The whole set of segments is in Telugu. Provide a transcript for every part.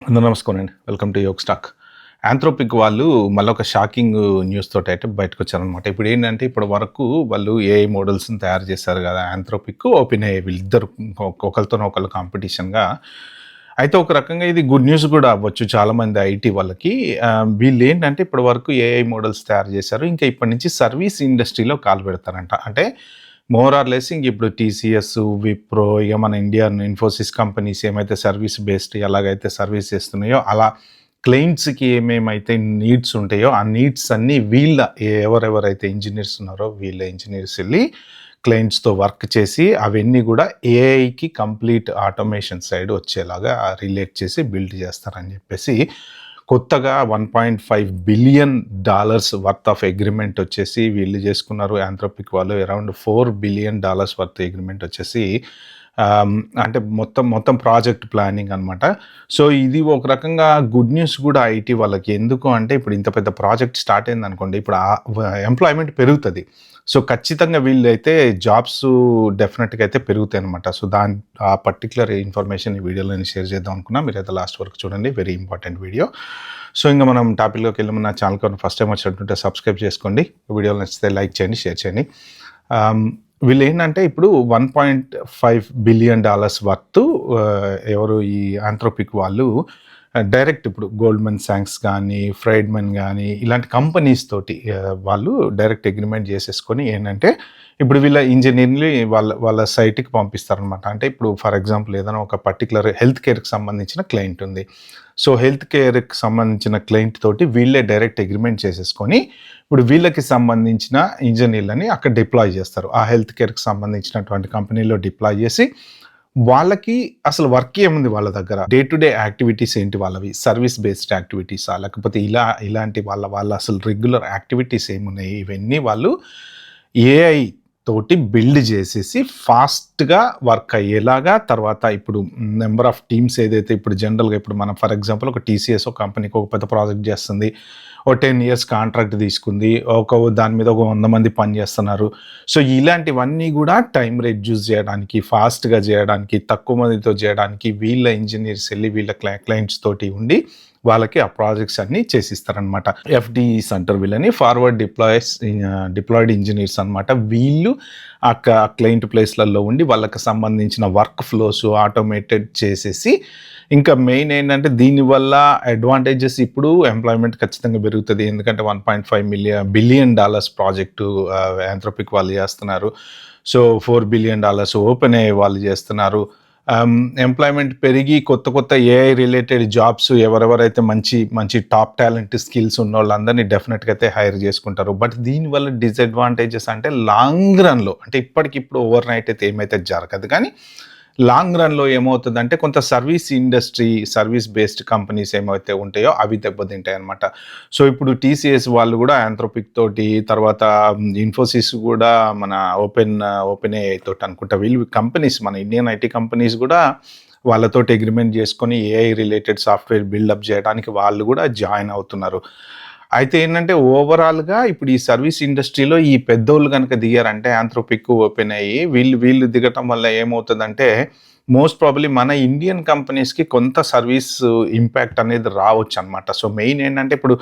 అందరూ నమస్కారం అండి. వెల్కమ్ టు యోగ్ స్టాక్. యాంథ్రోపిక్ వాళ్ళు మళ్ళొక షాకింగ్ న్యూస్ తోటైతే బయటకొచ్చారనమాట. ఇప్పుడేంటంటే, ఇప్పటి వరకు వాళ్ళు ఏఐ మోడల్స్‌ని తయారు చేశారు గదా! యాంథ్రోపిక్, ఓపెన్ ఏఐ వీళ్ళిద్దరు ఒకళ్ళతోనొకళ్ళు కాంపిటీషన్‌గా. అయితే ఒక రకంగా ఇది గుడ్ న్యూస్ గూడా అవ్వచ్చు చాలామంది ఐటీ వాళ్ళకి. వీళ్ళేంటంటే ఇప్పటి వరకు ఏఐ మోడల్స్ తయారు చేశారు. ఇంకా ఇప్పటి నుంచి సర్వీస్ ఇండస్ట్రీలో కాలు పెడతారంట. అంటే మోర్ ఆర్ లెస్ ఇంక ఇప్పుడు టీసీఎస్, విప్రో, ఇక మన ఇండియన్ ఇన్ఫోసిస్ కంపెనీస్ ఏమైతే సర్వీస్ బేస్డ్ ఎలాగైతే సర్వీస్ చేస్తున్నాయో, అలా క్లయింట్స్‌కి ఏమేమైతే నీడ్స్ ఉంటాయో, ఆ నీడ్స్ అన్నీ ఎవరెవరైతే ఇంజినీర్స్ ఉన్నారో వీళ్ళ ఇంజినీర్స్ ఎళ్లి క్లయింట్స్‌తో వర్క్ చేసి అవన్నీ గూడా ఏఐకి కంప్లీట్ ఆటోమేషన్ సైడ్ వచ్చేలాగా రిలేట్ చేసి బిల్డ్ చేస్తారని జెప్పేసి కొత్తగా $1.5 బిలియన్ వర్త్ ఆఫ్ అగ్రీమెంట్ వచ్చేసి వీళ్ళు చేసుకున్నారు. యాంథ్రోపిక్ వాళ్ళు అరౌండ్ $4 బిలియన్ వర్త్ అగ్రీమెంట్ వచ్చేసి అంటే మొత్తం ప్రాజెక్ట్ ప్లానింగ్ అనమాట. సో ఇది ఒక రకంగా గుడ్ న్యూస్ కూడా ఐటీ వాళ్ళకి. ఎందుకు అంటే ఇప్పుడు ఇంత పెద్ద ప్రాజెక్ట్ స్టార్ట్ అయిందనుకోండి, ఇప్పుడు ఎంప్లాయ్మెంట్ పెరుగుతుంది. సో ఖచ్చితంగా వీళ్ళైతే జాబ్స్ డెఫినెట్గా అయితే పెరుగుతాయి అనమాట. సో ఆ పర్టికులర్ ఇన్ఫర్మేషన్ ఈ వీడియోలో నేను షేర్ చేద్దాం అనుకున్నా. మీరైతే లాస్ట్ వరకు చూడండి, వెరీ ఇంపార్టెంట్ వీడియో. సో ఇంకా మనం టాపిక్లోకి వెళ్ళి నా ఛానల్కి ఫస్ట్ టైం వచ్చినట్టుంటే సబ్స్క్రైబ్ చేసుకోండి. వీడియోలు నచ్చితే లైక్ చేయండి, షేర్ చేయండి. వీళ్ళు ఏంటంటే ఇప్పుడు $1.5 బిలియన్ వర్త్ ఎవరు ఈ యాంథ్రోపిక్ వాళ్ళు డైరెక్ట్ ఇప్పుడు గోల్డ్‌మన్ సాక్స్ కానీ, ఫ్రైడ్మన్ కానీ ఇలాంటి కంపెనీస్ తోటి వాళ్ళు డైరెక్ట్ అగ్రీమెంట్ చేసేసుకొని ఏంటంటే ఇప్పుడు వీళ్ళ ఇంజినీర్‌ని వాళ్ళ సైట్‌కి పంపిస్తారనమాట. అంటే ఇప్పుడు ఫర్ ఎగ్జాంపుల్ ఏదైనా ఒక పర్టిక్యులర్ హెల్త్ కేర్‌కి సంబంధించిన క్లయింట్ ఉంది. సో హెల్త్ కేర్‌కి సంబంధించిన క్లయింట్ తోటి వీళ్ళే డైరెక్ట్ అగ్రీమెంట్ చేసేసుకొని ఇప్పుడు వీళ్ళకి సంబంధించిన ఇంజినీర్లని అక్కడ డిప్లాయ్ చేస్తారు. ఆ హెల్త్ కేర్‌కి సంబంధించినటువంటి కంపెనీలో డిప్లాయ్ చేసి వాళ్ళకి అసలు వర్క్ ఏముంది వాళ్ళ దగ్గర, డే టు డే యాక్టివిటీస్ ఏంటి వాళ్ళవి, సర్వీస్ బేస్డ్ యాక్టివిటీసా లేకపోతే ఇలాంటి వాళ్ళ అసలు రెగ్యులర్ యాక్టివిటీస్ ఏమున్నాయి, ఇవన్నీ వాళ్ళు ఏఐ తోటి బిల్డ్ చేసేసి ఫాస్ట్‌గా వర్క్ అయ్యేలాగా. తర్వాత ఇప్పుడు నెంబర్ ఆఫ్ టీమ్స్ ఏదైతే ఇప్పుడు జనరల్‌గా ఇప్పుడు మనం ఫర్ ఎగ్జాంపుల్ ఒక టీసీఎస్ ఒక కంపెనీకి ఒక పెద్ద ప్రాజెక్ట్ చేస్తుంది. ఓ 10 ఇయర్స్ కాంట్రాక్ట్ తీసుకుంది. దాని మీద ఒక 100 మంది పని చేస్తున్నారు. సో ఇలాంటివన్నీ కూడా టైం రెడ్యూస్ చేయడానికి, ఫాస్ట్‌గా చేయడానికి, తక్కువ మందితో చేయడానికి వీళ్ళ ఇంజినీర్స్ ఎళ్లి వీళ్ళ క్లయింట్స్ తోటి ఉండి వాళ్ళకి ఆ ప్రాజెక్ట్స్ అన్నీ చేసిస్తారనమాట. ఎఫ్‌డిఈస్ అంటారు వీళ్ళని, ఫార్వర్డ్ డిప్లాయిడ్ ఇంజినీర్స్ అనమాట. వీళ్ళు ఆ క్లయింట్ ప్లేస్‌లలో ఉండి వాళ్ళకి సంబంధించిన వర్క్ ఫ్లోస్ ఆటోమేటెడ్ చేసేసి, ఇంకా మెయిన్ ఏంటంటే దీనివల్ల అడ్వాంటేజెస్ ఇప్పుడు ఎంప్లాయ్మెంట్ ఖచ్చితంగా పెరుగుతుంది. ఎందుకంటే $1.5 బిలియన్ ప్రాజెక్టు యాంథ్రోపిక్ వాళ్ళు చేస్తున్నారు. సో $4 బిలియన్ ఓపెన్ ఏఐ వాళ్ళు చేస్తున్నారు. ఎంప్లాయ్మెంట్ పెరిగి కొత్త ఏఐ రిలేటెడ్ జాబ్స్ ఎవరెవరైతే మంచి టాప్ టాలెంట్ స్కిల్స్ ఉన్న వాళ్ళందరినీ డెఫినెట్గా అయితే హైర్ చేసుకుంటారు. బట్ దీనివల్ల డిసడ్వాంటేజెస్ అంటే లాంగ్ రన్లో, అంటే ఇప్పటికిప్పుడు ఓవర్ నైట్ అయితే ఏమైతే జరగదు, కానీ లాంగ్ రన్లో ఏమవుతుందంటే కొంత సర్వీస్ బేస్డ్ కంపెనీస్ ఏమైతే ఉంటాయో అవి దెబ్బతింటాయి అనమాట. సో ఇప్పుడు టీసీఎస్ వాళ్ళు కూడా యాంథ్రోపిక్ తోటి, తర్వాత ఇన్ఫోసిస్ కూడా మన ఓపెన్ ఏఐ తోటి అనుకుంటా, వీళ్ళు కంపెనీస్ మన ఇండియన్ ఐటీ కంపెనీస్ కూడా వాళ్ళతోటి అగ్రిమెంట్ చేసుకొని ఏఐ రిలేటెడ్ సాఫ్ట్వేర్ బిల్డప్ చేయడానికి వాళ్ళు కూడా జాయిన్ అవుతున్నారు. అయితే ఏంటంటే ఓవరాల్‌గా ఇప్పుడు ఈ సర్వీస్ ఇండస్ట్రీలో ఈ పెద్దోళ్ళు గనక దిగారంటే యాంథ్రోపిక్, ఓపెన్ అయ్యి వీళ్ళు దిగటం వల్ల ఏమవుతుందంటే మోస్ట్ ప్రాబబ్లీ మన ఇండియన్ కంపెనీస్‌కి కొంత సర్వీస్ ఇంపాక్ట్ అనేది రావచ్చనమాట. సో మెయిన్ ఏంటంటే ఇప్పుడు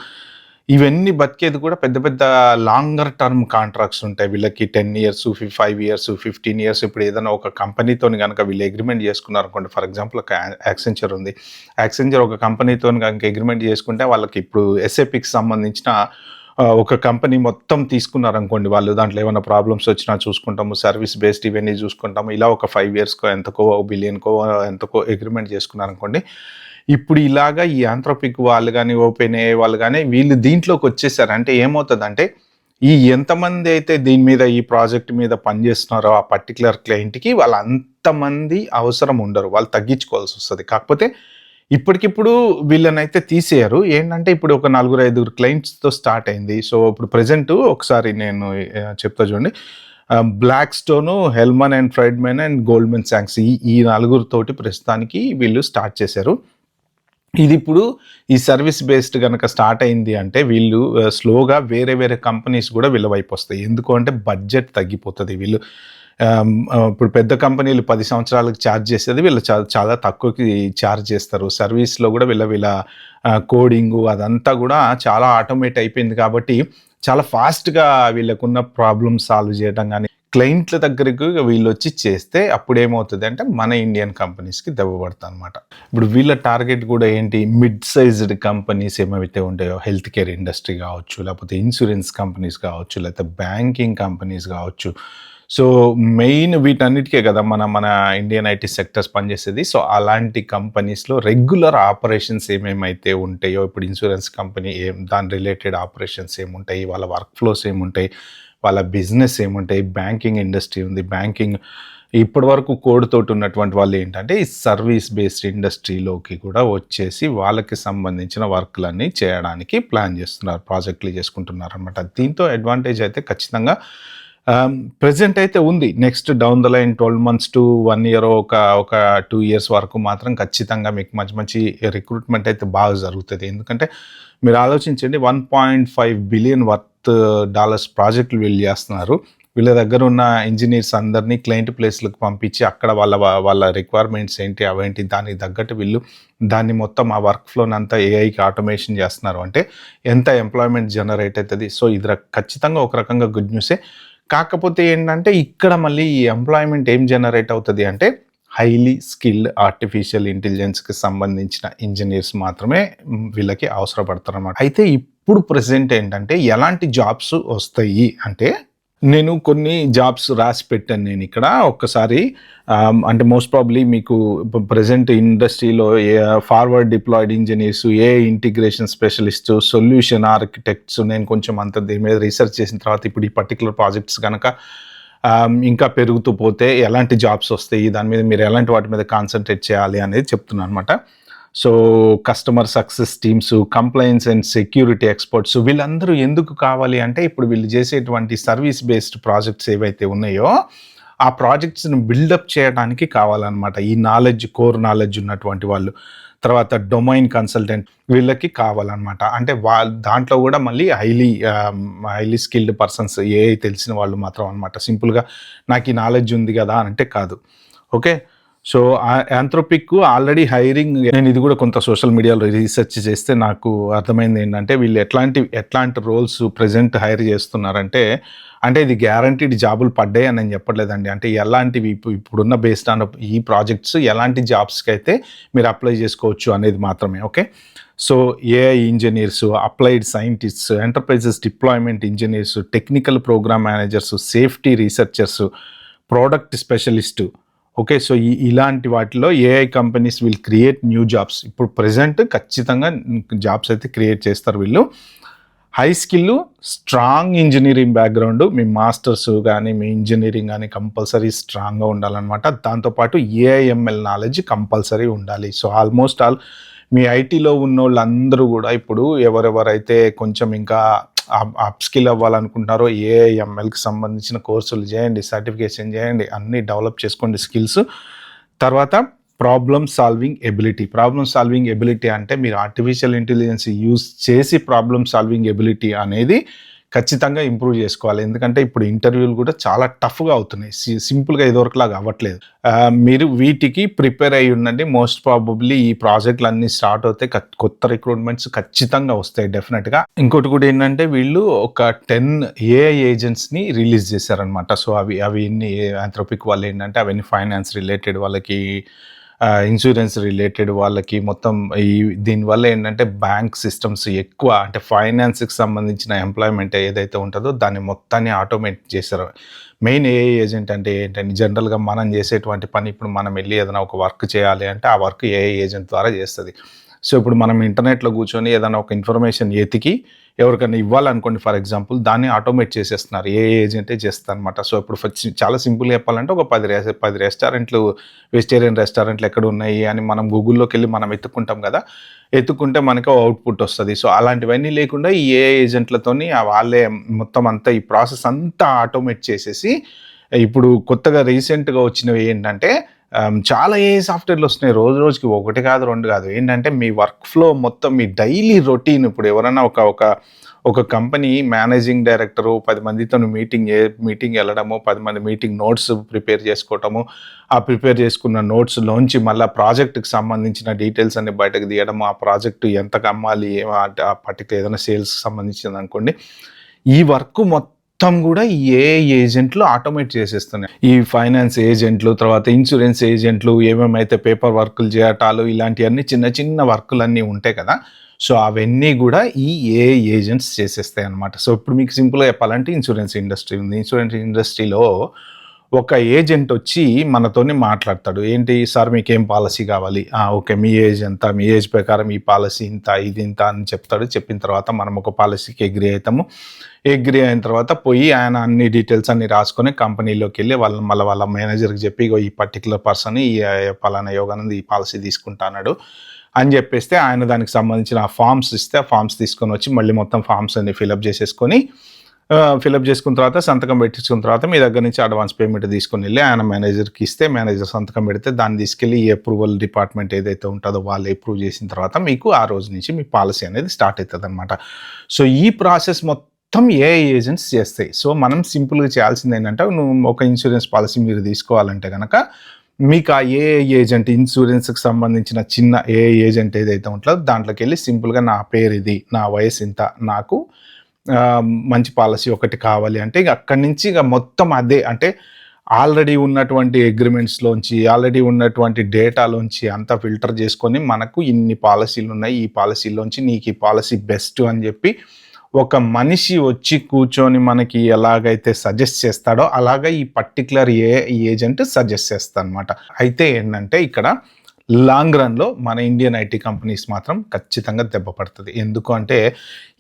ఇవన్నీ బతికేది కూడా పెద్ద లాంగర్ టర్మ్ కాంట్రాక్ట్స్ ఉంటాయి వీళ్ళకి. 10 ఇయర్స్, 5 ఇయర్స్, 15 ఇయర్స్. ఇప్పుడు ఏదైనా ఒక కంపెనీతోని గనక వీళ్ళు అగ్రీమెంట్ చేసుకున్నారనుకోండి, ఫర్ ఎగ్జాంపుల్ ఒక యాక్సెంచర్ ఉంది. యాక్సెంచర్ ఒక కంపెనీతోని గనక అగ్రీమెంట్ చేసుకుంటే వాళ్ళకి ఇప్పుడు ఎస్ఏపీకి సంబంధించిన ఒక కంపెనీ మొత్తం తీసుకున్నారనుకోండి, వాళ్ళు దాంట్లో ఏమైనా ప్రాబ్లమ్స్ వచ్చినా చూసుకుంటాము, సర్వీస్ బేస్డ్ ఇవన్నీ చూసుకుంటాము. ఇలా ఒక 5 ఇయర్స్‌కో ఎంతకో బిలియన్‌కో ఎంతకో అగ్రీమెంట్ చేసుకున్నారనుకోండి. ఇప్పుడు ఇలాగా ఈ యాంథ్రోపిక్ వాళ్ళు కానీ, ఓపెన్ ఏఐ వాళ్ళు కానీ వీళ్ళు దీంట్లోకి వచ్చేసారు. అంటే ఏమవుతుందంటే ఎంతమంది అయితే దీని మీద ఈ ప్రాజెక్ట్ మీద పనిచేస్తున్నారో ఆ పర్టికులర్ క్లయింట్‌కి వాళ్ళు అంతమంది అవసరం ఉండరు. వాళ్ళు తగ్గించుకోవాల్సి వస్తుంది. కాకపోతే ఇప్పటికిప్పుడు వీళ్ళనైతే తీసేయరు. ఏంటంటే ఇప్పుడు ఒక 4, 5 క్లయింట్స్‌తో స్టార్ట్ అయింది. సో ఇప్పుడు ప్రెజెంట్ ఒకసారి నేను చెప్తా చూడండి. Blackstone, Hellman and Friedman and Goldman సాక్స్ ఈ నలుగురితోటి ప్రస్తుతానికి వీళ్ళు స్టార్ట్ చేశారు. ఇది ఇప్పుడు ఈ సర్వీస్ బేస్డ్ గనక స్టార్ట్ అయింది అంటే వీళ్ళు స్లోగా వేరే కంపెనీస్ కూడా వీళ్ళ వైపు వస్తాయి. ఎందుకు అంటే బడ్జెట్ తగ్గిపోతుంది. వీళ్ళు ఇప్పుడు పెద్ద కంపెనీలు 10 సంవత్సరాలకు ఛార్జ్ చేసేది వీళ్ళు చాలా తక్కువకి ఛార్జ్ చేస్తారు. సర్వీస్‌లో గూడా వీళ్ళ కోడింగు అదంతా గూడా చాలా ఆటోమేట్ అయిపోయింది కాబట్టి, చాలా ఫాస్ట్‌గా వీళ్ళకున్న ప్రాబ్లమ్ సాల్వ్ చేయడం గానీ, క్లయింట్ల దగ్గరకు వీళ్ళొచ్చి చేస్తే అప్పుడేమవుతదంటే, మన ఇండియన్ కంపెనీస్‌కి దెబ్బ పడతదనమాట. ఇప్పుడు వీళ్ళ టార్గెట్ గూడా ఏంటి? మిడ్ సైజ్డ్ కంపెనీస్ ఏమైతే ఉంటాయో, హెల్త్ కేర్ ఇండస్ట్రీ గావచ్చు, లేకపోతే ఇన్స్యూరెన్స్ కంపెనీస్ గావచ్చు, లేకపోతే బ్యాంకింగ్ కంపెనీస్ గావచ్చు. సో, మెయిన్ వీటన్నిటికే కదా మన ఇండియన్ ఐటీ సెక్టర్స్ పనిచేసేది. సో, అలాంటి కంపెనీస్‌లో రెగ్యులర్ ఆపరేషన్స్ ఏమేమైతే ఉంటాయో, ఇప్పుడు ఇన్స్యూరెన్స్ కంపెనీ దాని రిలేటెడ్ ఆపరేషన్స్ ఏముంటాయి, వాళ్ళ వర్క్ ఫ్లోస్ ఏముంటాయి, వాళ్ళ బిజినెస్ ఏముంటాయి, బ్యాంకింగ్ ఇండస్ట్రీ ఉంది. బ్యాంకింగ్ ఇప్పటివరకు కోడ్‌తోటి ఉన్నటువంటి వాళ్ళు ఏంటంటే, ఈ సర్వీస్ బేస్డ్ ఇండస్ట్రీలోకి కూడా వచ్చేసి వాళ్ళకి సంబంధించిన వర్క్‌లన్నీ చేయడానికి ప్లాన్ చేస్తున్నారు. ప్రాజెక్ట్‌లు చేసుకుంటున్నారనమాట. దీంతో అడ్వాంటేజ్ అయితే ఖచ్చితంగా ప్రెజెంట్ అయితే ఉంది. Next down the line 12 months to 1 year ఒక 2 ఇయర్స్ వరకు మాత్రం ఖచ్చితంగా మీకు మంచి రిక్రూట్మెంట్ అయితే బాగా జరుగుతది. ఎందుకంటే మీరు ఆలోచించండి, $1.5 బిలియన్ వర్త్ డాలర్స్ ప్రాజెక్టులు వీళ్ళు చేస్తున్నారు. వీళ్ళ దగ్గర ఉన్న ఇంజినీర్స్ అందరినీ క్లయింట్ ప్లేస్‌లకు పంపించి అక్కడ వాళ్ళ రిక్వైర్మెంట్స్ ఏంటి, అవేంటి దానికి తగ్గట్టు వీళ్ళు దాన్ని మొత్తం ఆ వర్క్ ఫ్లోనంతా ఏఐకి ఆటోమేషన్ చేస్తున్నారు. అంటే ఎంత ఎంప్లాయ్‌మెంట్ జనరేట్ అయితది. సో, ఇది ఖచ్చితంగా ఒక రకంగా గుడ్ న్యూసే. కాకపోతే ఏంటంటే, ఇక్కడ మళ్ళీ ఈ ఎంప్లాయ్‌మెంట్ ఏం జనరేట్ అవుతది అంటే, హైలీ స్కిల్డ్ ఆర్టిఫిషియల్ ఇంటెలిజెన్స్‌కి సంబంధించిన ఇంజినీర్స్ మాత్రమే వీళ్ళకి అవసరపడతారనమాట. అయితే ఇప్పుడు ప్రెజెంట్ ఏంటంటే, ఎలాంటి జాబ్స్ వస్తాయి అంటే, నేను కొన్ని జాబ్స్ రాసి పెట్టాను నేనిక్కడ. ఒక్కసారి అంటే మోస్ట్ ప్రాబబ్లీ మీకు ప్రెజెంట్ ఇండస్ట్రీలో forward deployed engineers, AI integration specialist, solution architects, నేను కొంచెం అంత దీని మీద రీసెర్చ్ చేసిన తర్వాత ఇప్పుడు ఈ పర్టిక్యులర్ ప్రాజెక్ట్స్ గనక ఇంకా పెరుగుతూ పోతే ఎలాంటి జాబ్స్ వస్తాయి, దాని మీద మీరు ఎలాంటి వాటి మీద కాన్సంట్రేట్ చేయాలి అనేది చెప్తున్నాను అనమాట. So, customer success teams, compliance and security experts వీళ్ళందరూ ఎందుకు కావాలి అంటే, ఇప్పుడు వీళ్ళు చేసేటువంటి సర్వీస్ బేస్డ్ ప్రాజెక్ట్స్ ఏవైతే ఉన్నాయో, ఆ ప్రాజెక్ట్స్‌ని బిల్డప్ చేయడానికి కావాలనమాట. ఈ కోర్ నాలెడ్జ్ ఉన్నటువంటి వాళ్ళు. తర్వాత డొమైన్ కన్సల్టెంట్ వీళ్ళకి కావాలనమాట. అంటే దాంట్లో కూడా మళ్ళీ హైలీ స్కిల్డ్ పర్సన్స్, ఏఐ తెలిసిన వాళ్ళు మాత్రం అనమాట. సింపుల్‌గా నాకు ఈ నాలెడ్జ్ ఉంది కదా అంటే కాదు. ఓకే. సో, యాంథ్రోపిక్ ఆల్రెడీ హైరింగ్, నేను ఇది కూడా కొంత సోషల్ మీడియాలో రీసెర్చ్ చేస్తే నాకు అర్థమైంది ఏంటంటే, వీళ్ళు ఎట్లాంటి రోల్స్ ప్రెజెంట్ హైర్ చేస్తున్నారంటే, అంటే ఇది గ్యారంటీడ్ జాబులు పడ్డాయి అని నేను చెప్పట్లేదండి. అంటే ఎలాంటివి ఇప్పుడున్న బేస్డ్ ఆన్ ఈ ప్రాజెక్ట్స్ ఎలాంటి జాబ్స్కి అయితే మీరు అప్లై చేసుకోవచ్చు అనేది మాత్రమే. Okay. So, AI engineers, applied scientists, enterprises deployment engineers, technical program managers, safety researchers, product specialist. Okay. So, ఇలాంటి వాటిలో AI companies will create new jobs. ఇప్పుడు ప్రెజెంట్ ఖచ్చితంగా జాబ్స్ అయితే క్రియేట్ చేస్తారు వీళ్ళు. High skill, strong engineering background, మీ మాస్టర్స్ గానీ, మీ ఇంజనీరింగ్ గానీ కంపల్సరీ స్ట్రాంగ్‌గా ఉండాలనమాట. దాంతోపాటు ఏఐఎంఎల్ నాలెడ్జ్ కంపల్సరీ ఉండాలి. సో, ఆల్మోస్ట్ ఆల్ మీ ఐటీలో ఉన్నోళ్ళందరూ గూడా ఇప్పుడు ఎవరెవరైతే కొంచెం ఇంకా అప్ స్కిల్ అవ్వాలనుకుంటున్నారో, ఏఐఎంఎల్‌కి సంబంధించిన కోర్సులు చేయండి, సర్టిఫికేషన్ చేయండి, అన్నీ డెవలప్ చేసుకోండి స్కిల్స్. తర్వాత ప్రాబ్లమ్ సాల్వింగ్ ఎబిలిటీ అంటే మీరు ఆర్టిఫిషియల్ ఇంటెలిజెన్స్ యూజ్ చేసి ప్రాబ్లమ్ సాల్వింగ్ ఎబిలిటీ అనేది ఖచ్చితంగా ఇంప్రూవ్ చేసుకోవాలి. ఎందుకంటే ఇప్పుడు ఇంటర్వ్యూలు కూడా చాలా టఫ్‌గా అవుతున్నాయి. సింపుల్‌గా ఇదివరకులాగా అవ్వట్లేదు. మీరు వీటికి ప్రిపేర్ అయ్యి ఉండండి. మోస్ట్ ప్రాబబ్లీ ఈ ప్రాజెక్టులన్నీ స్టార్ట్ అవుతాయి. కొత్త రిక్రూట్మెంట్స్ ఖచ్చితంగా వస్తాయి డెఫినెట్‌గా. ఇంకోటి కూడా ఏంటంటే, వీళ్ళు ఒక 10 ఏఐ ఏజెంట్స్‌ని రిలీజ్ చేశారనమాట. సో, అవి యాంథ్రోపిక్ వాళ్ళు ఏంటంటే, అవన్నీ ఫైనాన్స్ రిలేటెడ్ వాళ్ళకి, ఇన్సూరెన్స్ రిలేటెడ్ వాళ్ళకి, మొత్తం దీనివల్ల ఏంటంటే బ్యాంక్ సిస్టమ్స్ ఎక్కువ, అంటే ఫైనాన్స్‌కి సంబంధించిన ఎంప్లాయ్మెంట్ ఏదైతే ఉంటుందో దాన్ని మొత్తాన్ని ఆటోమేట్ చేశారు. మెయిన్ ఏఐ ఏజెంట్ అంటే ఏంటంటే, జనరల్‌గా మనం చేసేటువంటి పని, ఇప్పుడు మనం వెళ్ళి ఏదైనా ఒక వర్క్ చేయాలి అంటే ఆ వర్క్ ఏఐ ఏజెంట్ ద్వారా చేస్తుంది. సో, ఇప్పుడు మనం ఇంటర్నెట్‌లో కూర్చొని ఏదైనా ఒక ఇన్ఫర్మేషన్ ఎతికి ఎవరికైనా ఇవ్వాలనుకోండి, ఫర్ ఎగ్జాంపుల్, దాన్ని ఆటోమేట్ చేసేస్తున్నారు. ఏఐ ఏజెంటే చేస్తుందనమాట. సో, ఇప్పుడు చాలా సింపుల్‌గా చెప్పాలంటే, ఒక 10 రెస్టారెంట్లు, వెజిటేరియన్ రెస్టారెంట్లు ఎక్కడ ఉన్నాయి అని మనం గూగుల్‌లోకి వెళ్ళి మనం ఎత్తుక్కుంటాం కదా. ఎత్తుక్కుంటే మనకు అవుట్‌పుట్ వస్తది. సో, అలాంటివన్నీ లేకుండా ఈ ఏఐ ఏజెంట్లతోని వాళ్ళే మొత్తం అంతా ఈ ప్రాసెస్ అంతా ఆటోమేట్ చేసేసి, ఇప్పుడు కొత్తగా రీసెంట్‌గా వచ్చినవి ఏంటంటే, చాలా ఏఐ సాఫ్ట్‌వేర్‌లు వస్తున్నాయి. రోజు రోజుకి ఒకటి కాదు, 2 కాదు. ఏంటంటే మీ వర్క్ ఫ్లో మొత్తం మీ డైలీ రొటీన్ ఇప్పుడు ఎవరైనా ఒక కంపెనీ మేనేజింగ్ డైరెక్టరు 10 మందితోని మీటింగ్ ఎళ్ళడము, 10 మంది మీటింగ్ నోట్స్ ప్రిపేర్ చేసుకోవటము, ఆ ప్రిపేర్ చేసుకున్న నోట్స్‌లోంచి మళ్ళా ప్రాజెక్ట్‌కి సంబంధించిన డీటెయిల్స్ అన్ని బయటకు తీయడము, ఆ ప్రాజెక్ట్ ఎంతకు అమ్మాలి, ఆ పర్టిక్యులర్ ఏదైనా సేల్స్‌కి సంబంధించిందనుకోండి. ఈ వర్క్ మొత్తం గూడా ఈ ఏఐ ఏజెంట్లు ఆటోమేట్ చేసేస్తున్నాయి. ఈ ఫైనాన్స్ ఏజెంట్లు, తర్వాత ఇన్స్యూరెన్స్ ఏజెంట్లు, ఏమేమైతే పేపర్ వర్కులు చేయటాలు ఇలాంటియన్నీ చిన్న చిన్న వర్కులన్నీ ఉంటాయి కదా! సో, అవన్నీ గూడా ఈ ఏఐ ఏజెంట్స్ చేసేస్తాయన్నమాట. సో, ఇప్పుడు మీకు సింపుల్‌గా చెప్పాలంటే ఇన్స్యూరెన్స్ ఇండస్ట్రీ ఉంది. ఇన్స్యూరెన్స్ ఇండస్ట్రీలో ఒక ఏజెంట్ వచ్చి మనతోని మాట్లాడతాడు. ఏంటి సార్ మీకేం పాలిసీ కావాలి? ఓకే. మీ ఏజ్ ఎంత? మీ ఏజ్ ప్రకారం ఈ పాలిసీ ఇంత, ఇది ఇంత అని చెప్తాడు. చెప్పిన తర్వాత మనం ఒక పాలిసీకి అగ్రీ అయితాము. అగ్రీ అయిన తర్వాత పోయి ఆయన అన్ని డీటెయిల్స్ అన్నీ రాసుకొని కంపెనీలోకెళ్ళి వాళ్ళ మేనేజర్‌కి చెప్పి ఇగో ఈ పర్టిక్యులర్ పర్సన్ ఈ పలానా యోగానంద్ ఈ పాలిసీ తీసుకుంటా అన్నాడు అని చెప్పేస్తే ఆయన దానికి సంబంధించిన ఆ ఫార్మ్స్ ఇస్తే ఆ ఫార్మ్స్ తీసుకొని వచ్చి మళ్ళీ మొత్తం ఫార్మ్స్ అన్ని ఫిలప్ చేసేసుకొని ఫిలప్ చేసుకున్న తర్వాత సంతకం పెట్టించుకున్న తర్వాత మీ దగ్గర నుంచి అడ్వాన్స్ పేమెంట్ తీసుకొని వెళ్ళి ఆయన మేనేజర్‌కి ఇస్తే మేనేజర్ సంతకం పెడితే దాన్ని తీసుకెళ్ళి ఈ అప్రూవల్ డిపార్ట్మెంట్ ఏదైతే ఉంటుందో వాళ్ళు అప్రూవ్ చేసిన తర్వాత మీకు ఆ రోజు నుంచి మీ పాలసీ అనేది స్టార్ట్ అవుతుందన్నమాట. సో, ఈ ప్రాసెస్ మొత్తం ఏఐ ఏజెంట్స్ చేస్తాయి. సో, మనం సింపుల్‌గా చేయాల్సింది ఏంటంటే ఒక ఇన్సూరెన్స్ పాలసీ మీరు తీసుకోవాలంటే గనక మీకు ఆ ఏఐ ఏజెంట్ ఇన్సూరెన్స్‌కి సంబంధించిన చిన్న ఏఐ ఏజెంట్ ఏదైతే ఉంటుందో దాంట్లోకెళ్ళి సింపుల్‌గా నా పేరు ఇది, నా వయసు ఇంత, నాకు మంచి పాలసీ ఒకటి కావాలి అంటే ఇక అక్కడి నుంచి ఇక మొత్తం అదే అంటే ఆల్రెడీ ఉన్నటువంటి అగ్రిమెంట్స్‌లోంచి, ఆల్రెడీ ఉన్నటువంటి డేటాలోంచి అంతా ఫిల్టర్ చేసుకొని మనకు ఇన్ని పాలసీలున్నాయి. ఈ పాలసీలోంచి నీకు ఈ పాలసీ బెస్ట్ అని చెప్పి ఒక మనిషి వచ్చి కూర్చొని మనకి ఎలాగైతే సజెస్ట్ చేస్తాడో అలాగా ఈ పర్టిక్యులర్ ఏఐ ఏజెంట్ సజెస్ట్ చేస్తాడనమాట. అయితే ఏంటంటే ఇక్కడ లాంగ్ రన్‌లో మన ఇండియన్ ఐటీ కంపెనీస్ మాత్రం ఖచ్చితంగా దెబ్బ పడతది. ఎందుకు అంటే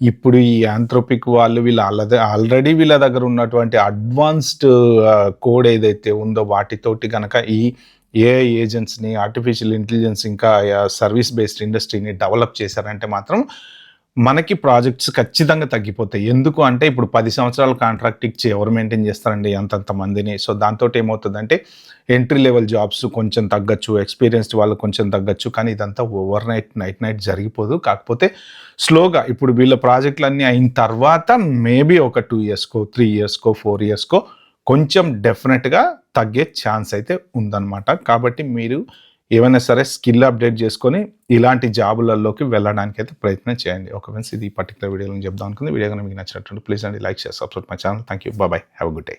ఇప్పుడు ఈ యాంథ్రోపిక్ వాళ్ళు ఆల్రెడీ వీళ్ళ దగ్గర ఉన్నటువంటి అడ్వాన్స్డ్ కోడ్ ఏదైతే ఉందో వాటితోటి గనక ఈ ఏఐ ఏజెంట్స్‌ని, ఆర్టిఫిషియల్ ఇంటెలిజెన్స్ ఇంకా సర్వీస్ బేస్డ్ ఇండస్ట్రీని డెవలప్ చేశారంటే మాత్రం మనకి ప్రాజెక్ట్స్ ఖచ్చితంగా తగ్గిపోతాయి. ఎందుకు అంటే ఇప్పుడు 10 సంవత్సరాల కాంట్రాక్ట్ ఇచ్చి ఎవరు మెయింటైన్ చేస్తారండి అంతంత మందిని. సో, దాంతోటి ఏమవుతదంటే ఎంట్రీ లెవెల్ జాబ్స్ కొంచెం తగ్గొచ్చు, ఎక్స్‌పీరియన్స్‌డ్ వాళ్ళు కొంచెం తగ్గొచ్చు. కానీ ఇదంతా నైట్ జరిగిపోదు. కాకపోతే స్లోగా ఇప్పుడు వీళ్ళ ప్రాజెక్ట్‌లన్నీ అయిన తర్వాత మేబీ ఒక 2 ఇయర్స్‌కో, 3 ఇయర్స్‌కో, 4 ఇయర్స్‌కో కొంచెం డెఫినెట్‌గా తగ్గే ఛాన్స్ అయితే ఉందన్నమాట. కాబట్టి మీరు ఏవైనా సరే స్కిల్ అప్డేట్ చేసుకొని ఇలాంటి జాబులలోకి వెళ్ళడానికైతే ప్రయత్నం చేయండి. ఓకే ఫ్రెండ్స్, ఇది ఈ పర్టిక్యులర్ వీడియోలో చెప్దాం అనుకుంది. వీడియో కనుక మీకు నచ్చినట్టుంటే ప్లీజ్ అండి like, share, subscribe my channel. Thank you. By. Have a good day.